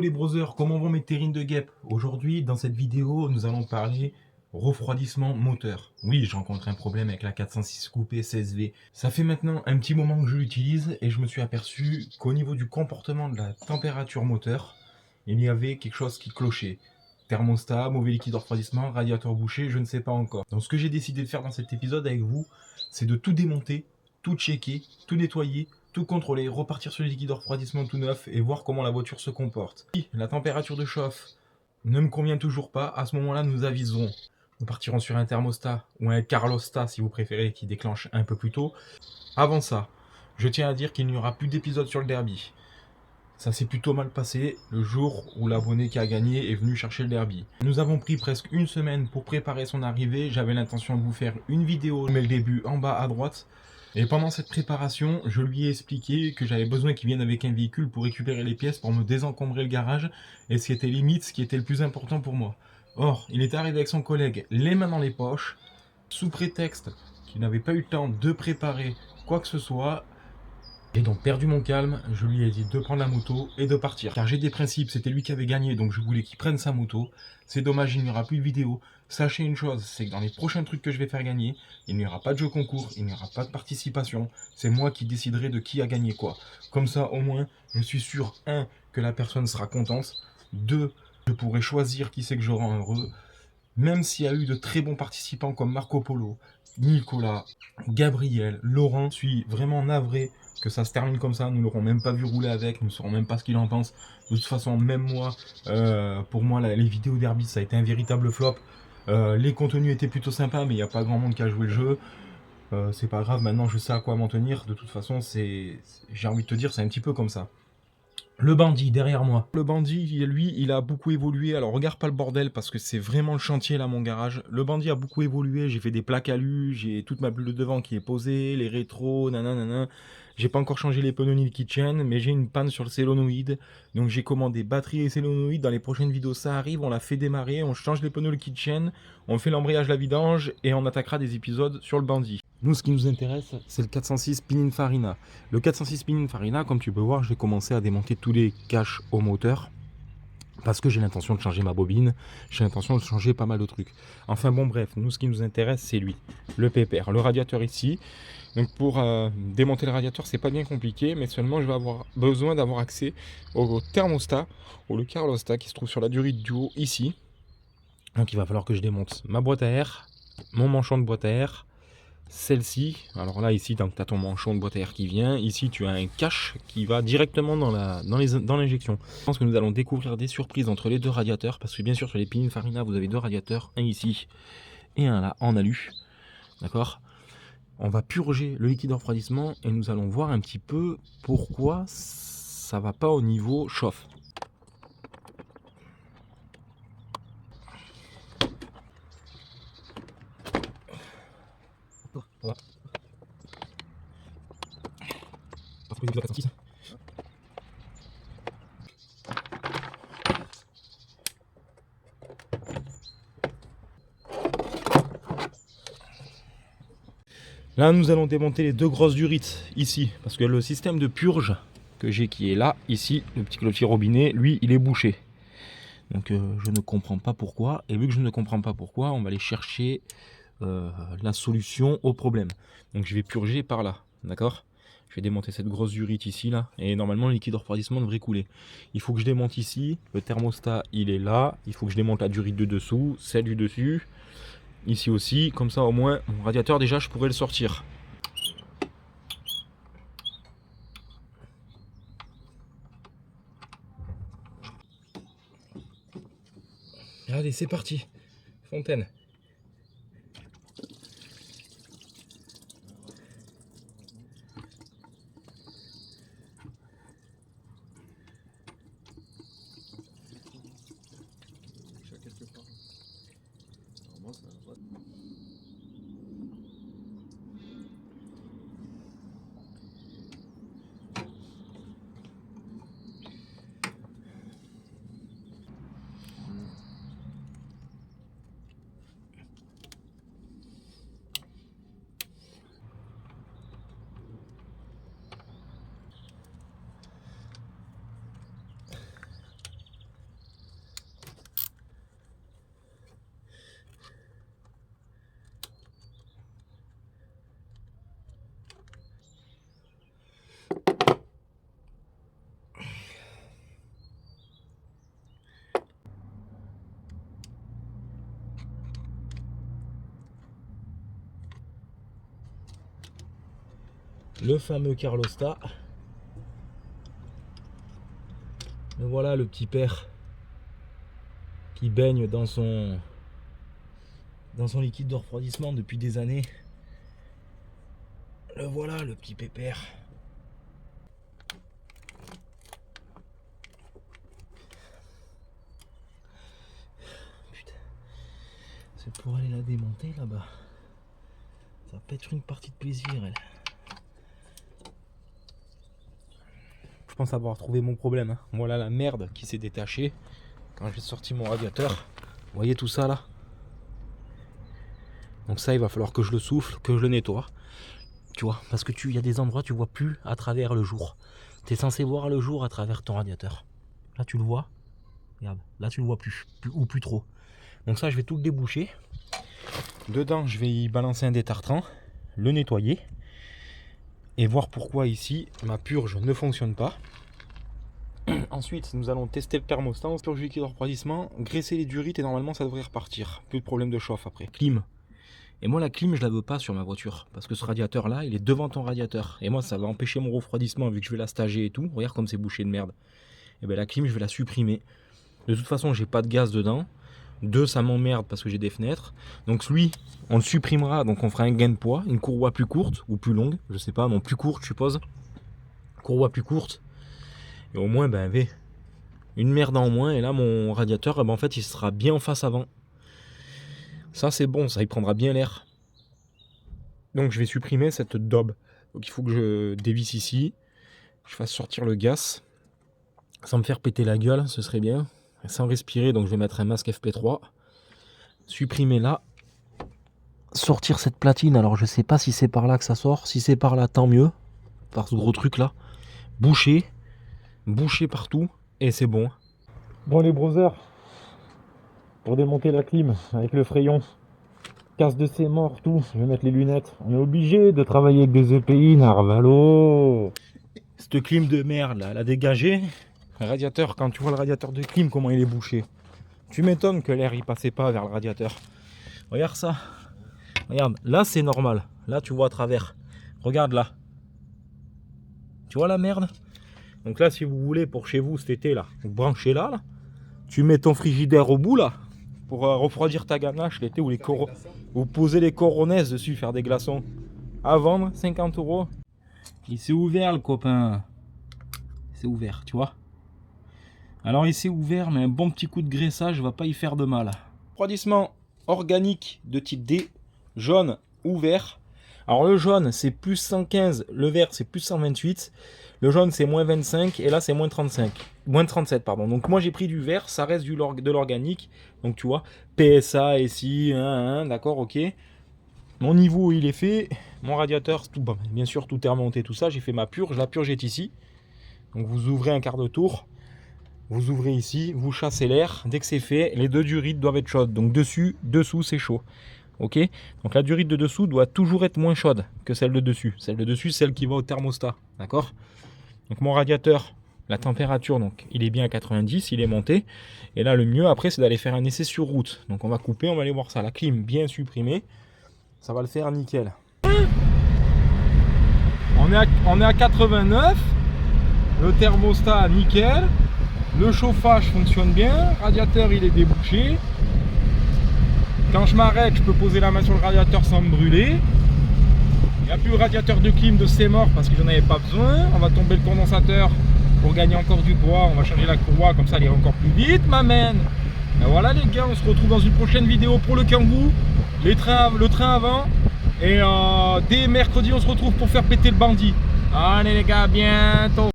les brothers, comment vont mes terrines de guêpes? Aujourd'hui, dans cette vidéo, nous allons parler refroidissement moteur. Oui, j'ai rencontré un problème avec la 406 coupée CSV. Ça fait maintenant un petit moment que je l'utilise et je me suis aperçu qu'au niveau du comportement de la température moteur, il y avait quelque chose qui clochait. Thermostat, mauvais liquide de refroidissement, radiateur bouché, je ne sais pas encore. Donc ce que j'ai décidé de faire dans cet épisode avec vous, c'est de tout démonter, tout checker, tout nettoyer, tout contrôler, repartir sur les liquides de refroidissement tout neuf et voir comment la voiture se comporte. Si la température de chauffe ne me convient toujours pas, à ce moment-là, nous aviserons. Nous partirons sur un thermostat ou un Carlostat si vous préférez qui déclenche un peu plus tôt. Avant ça, je tiens à dire qu'il n'y aura plus d'épisode sur le derby. Ça s'est plutôt mal passé le jour où l'abonné qui a gagné est venu chercher le derby. Nous avons pris presque une semaine pour préparer son arrivée. J'avais l'intention de vous faire une vidéo, je mets le début en bas à droite. Et pendant cette préparation, je lui ai expliqué que j'avais besoin qu'il vienne avec un véhicule pour récupérer les pièces, pour me désencombrer le garage, et ce qui était limite, ce qui était le plus important pour moi. Or, il est arrivé avec son collègue, les mains dans les poches, sous prétexte qu'il n'avait pas eu le temps de préparer quoi que ce soit. J'ai donc perdu mon calme, je lui ai dit de prendre la moto et de partir. Car j'ai des principes, c'était lui qui avait gagné, donc je voulais qu'il prenne sa moto. C'est dommage, il n'y aura plus de vidéo. Sachez une chose, c'est que dans les prochains trucs que je vais faire gagner, il n'y aura pas de jeu concours, il n'y aura pas de participation. C'est moi qui déciderai de qui a gagné quoi. Comme ça, au moins, je suis sûr, 1, que la personne sera contente. 2, je pourrai choisir qui c'est que je rends heureux. Même s'il y a eu de très bons participants comme Marco Polo, Nicolas, Gabriel, Laurent, je suis vraiment navré que ça se termine comme ça. Nous l'aurons même pas vu rouler avec, nous ne saurons même pas ce qu'il en pense. De toute façon, même moi, pour moi, les vidéos derby, ça a été un véritable flop. Les contenus étaient plutôt sympas, mais il n'y a pas grand monde qui a joué le jeu. C'est pas grave, maintenant je sais à quoi m'en tenir. De toute façon, j'ai envie de te dire, c'est un petit peu comme ça. Le bandit derrière moi. Le bandit, lui, il a beaucoup évolué. Alors regarde pas le bordel parce que c'est vraiment le chantier là, mon garage. Le bandit a beaucoup évolué. J'ai fait des plaques alu, j'ai toute ma bulle de devant qui est posée, les rétros, nanana. J'ai pas encore changé les pneus ni le kitchen, mais j'ai une panne sur le solénoïde. Donc j'ai commandé batterie et solénoïde. Dans les prochaines vidéos, ça arrive. On l'a fait démarrer, on change les pneus, le kitchen, on fait l'embrayage, la vidange et on attaquera des épisodes sur le bandit. Nous, ce qui nous intéresse, c'est le 406 Pininfarina. Le 406 Pininfarina, comme tu peux voir, j'ai commencé à démonter tous les caches au moteur parce que j'ai l'intention de changer ma bobine, j'ai l'intention de changer pas mal de trucs. Enfin bon, bref, nous, ce qui nous intéresse, c'est lui, le pépère, le radiateur ici. Donc pour démonter le radiateur, c'est pas bien compliqué, mais seulement je vais avoir besoin d'avoir accès au thermostat, ou le Carlostat qui se trouve sur la durite du haut ici. Donc il va falloir que je démonte ma boîte à air, mon manchon de boîte à air, celle-ci. Alors là, ici, tu as ton manchon de boîte à air qui vient. Ici, tu as un cache qui va directement dans l'injection. Je pense que nous allons découvrir des surprises entre les deux radiateurs, parce que bien sûr, sur les Pininfarina, vous avez deux radiateurs, un ici et un là, en alu. D'accord? On va purger le liquide de refroidissement et nous allons voir un petit peu pourquoi ça va pas au niveau chauffe. Voilà. Là, nous allons démonter les deux grosses durites ici, parce que le système de purge que j'ai qui est là, ici, le petit robinet, lui, il est bouché. Donc je ne comprends pas pourquoi, et vu que je ne comprends pas pourquoi, on va aller chercher la solution au problème. Donc je vais purger par là, d'accord? Je vais démonter cette grosse durite ici, là, et normalement le liquide de refroidissement devrait couler. Il faut que je démonte ici, le thermostat il est là, il faut que je démonte la durite de dessous, celle du dessus, ici aussi, comme ça au moins mon radiateur déjà je pourrais le sortir. Allez, c'est parti, fontaine. le fameux Carlosta. Et voilà le petit père qui baigne dans son liquide de refroidissement depuis des années. Le voilà le petit pépère. Putain. C'est pour aller la démonter là-bas. Ça va pas être une partie de plaisir elle. Je pense avoir trouvé mon problème. Hein. Voilà la merde qui s'est détachée quand j'ai sorti mon radiateur. Vous voyez tout ça là? Donc ça il va falloir que je le souffle, que je le nettoie. Tu vois, parce que il y a des endroits tu vois plus à travers le jour. Tu es censé voir le jour à travers ton radiateur. Là tu le vois. Regarde, là tu le vois plus ou plus trop. Donc ça je vais tout le déboucher. Dedans je vais y balancer un détartrant, le nettoyer et voir pourquoi ici ma purge ne fonctionne pas. Ensuite nous allons tester le thermostat, purge liquide de refroidissement, graisser les durites et normalement ça devrait repartir. Plus de problème de chauffe après. Clim. Et moi la clim je la veux pas sur ma voiture parce que ce radiateur là il est devant ton radiateur et moi ça va empêcher mon refroidissement vu que je vais la stager et tout. Regarde comme c'est bouché de merde. Et bien la clim je vais la supprimer. De toute façon j'ai pas de gaz dedans. 2 ça m'emmerde parce que j'ai des fenêtres. Donc lui on le supprimera, donc on fera un gain de poids, une courroie plus courte ou plus longue, je sais pas, non plus courte je suppose. Courroie plus courte. Et au moins ben une merde en moins et là mon radiateur ben, en fait il sera bien en face avant. Ça c'est bon, ça il prendra bien l'air. Donc je vais supprimer cette daube. Donc il faut que je dévisse ici, je fasse sortir le gaz, sans me faire péter la gueule, ce serait bien. Sans respirer, donc je vais mettre un masque FP3. Supprimer là. Sortir cette platine, alors je sais pas si c'est par là que ça sort. Si c'est par là, tant mieux. Par ce gros truc là. Boucher. Boucher partout. Et c'est bon. Bon les brothers. Pour démonter la clim avec le frayon. Casse de ses morts, tout. Je vais mettre les lunettes. On est obligé de travailler avec des EPI, Narvalo. Cette clim de merde là, elle a dégagé. Le radiateur, quand tu vois le radiateur de clim, comment il est bouché. Tu m'étonnes que l'air il passait pas vers le radiateur. Regarde ça. Regarde, là c'est normal. Là tu vois à travers. Regarde là. Tu vois la merde? Donc là si vous voulez pour chez vous cet été là, vous branchez là. Tu mets ton frigidaire au bout là. Pour refroidir ta ganache l'été ou les ou poser les coronaises dessus, faire des glaçons. À vendre, 50 €. Il s'est ouvert le copain. C'est ouvert, tu vois. Alors il s'est ouvert, mais un bon petit coup de graissage va pas y faire de mal. Refroidissement organique de type D, jaune ou vert. Alors le jaune c'est plus 115, le vert c'est plus 128, le jaune c'est moins 25 et là c'est moins 35, moins 37 pardon. Donc moi j'ai pris du vert, ça reste de l'organique. Donc tu vois, PSA ici, d'accord, ok. Mon niveau il est fait, mon radiateur, tout, bon, bien sûr tout est remonté, tout ça, j'ai fait ma purge, la purge est ici. Donc vous ouvrez un quart de tour. Vous ouvrez ici, vous chassez l'air. Dès que c'est fait, les 2 durites doivent être chaudes. Donc dessus, dessous, c'est chaud. Ok? Donc la durite de dessous doit toujours être moins chaude que celle de dessus. Celle de dessus, celle qui va au thermostat. D'accord? Donc mon radiateur, la température, donc il est bien à 90, il est monté. Et là, le mieux après, c'est d'aller faire un essai sur route. Donc on va couper, on va aller voir ça. La clim bien supprimée. Ça va le faire nickel. On est à 89. Le thermostat, nickel. Le chauffage fonctionne bien, le radiateur il est débouché. Quand je m'arrête, je peux poser la main sur le radiateur sans me brûler. Il n'y a plus le radiateur de clim de c'est mort parce que j'en avais pas besoin. On va tomber le condensateur pour gagner encore du poids. On va changer la courroie, comme ça elle ira encore plus vite, m'amène. Ben voilà les gars, on se retrouve dans une prochaine vidéo pour le Kangoo, le train avant. Et dès mercredi, on se retrouve pour faire péter le bandit. Allez les gars, à bientôt.